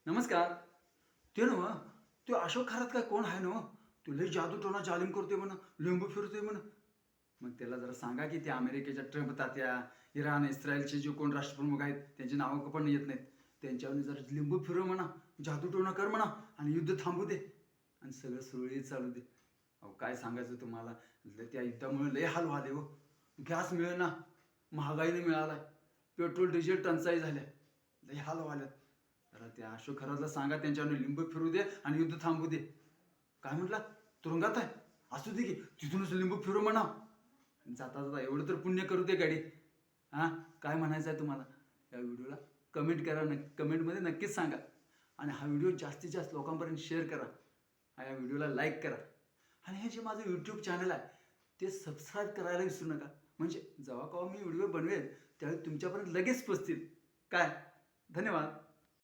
नमस्कार. ते नव्ह, तो अशोक खरात काय कोण आहे नव्ह? तो लय जादूटोणा जालीम करतोय म्हण, लिंबू फिरतोय म्हण. मग त्याला जरा सांगा की ते अमेरिकेच्या ट्रम्प तात्या, इराण, इस्रायलचे जे कोण राष्ट्रप्रमुख आहेत, त्यांची नावं पण येत नाहीत. त्यांच्यावर जरा लिंबू फिरव म्हणा, जादूटोणा कर म्हणा आणि युद्ध थांबू दे आणि सगळं सुरळीत चालू दे. अहो काय सांगायचं तुम्हाला, त्या युद्धामुळे लय हाल व्हाले हो. गॅस मिळेना, महागाईने मिळालाय, पेट्रोल डिझेल टंचाई झाल्या, लय हाल व्हाल्यात. जरा त्या अशोक खरातला सांगा त्यांच्यावर लिंबू फिरू दे आणि युद्ध थांबू दे. काय म्हटला? तुरुंगात आहे? असू दे की तिथूनच लिंबू फिरू म्हणा. जाता जाता एवढं तर पुण्य करू दे गाडी. हां, काय म्हणायचं आहे तुम्हाला? या व्हिडिओला कमेंट करा, कमेंटमध्ये नक्कीच सांगा आणि हा व्हिडिओ जास्तीत जास्त लोकांपर्यंत शेअर करा. या व्हिडिओला लाईक करा आणि हे जे माझं यूट्यूब चॅनल आहे ते सबस्क्राईब करायला विसरू नका. म्हणजे जेव्हा केव्हा मी व्हिडिओ बनवेल त्यावेळी तुमच्यापर्यंत लगेच पोचतील. काय? धन्यवाद.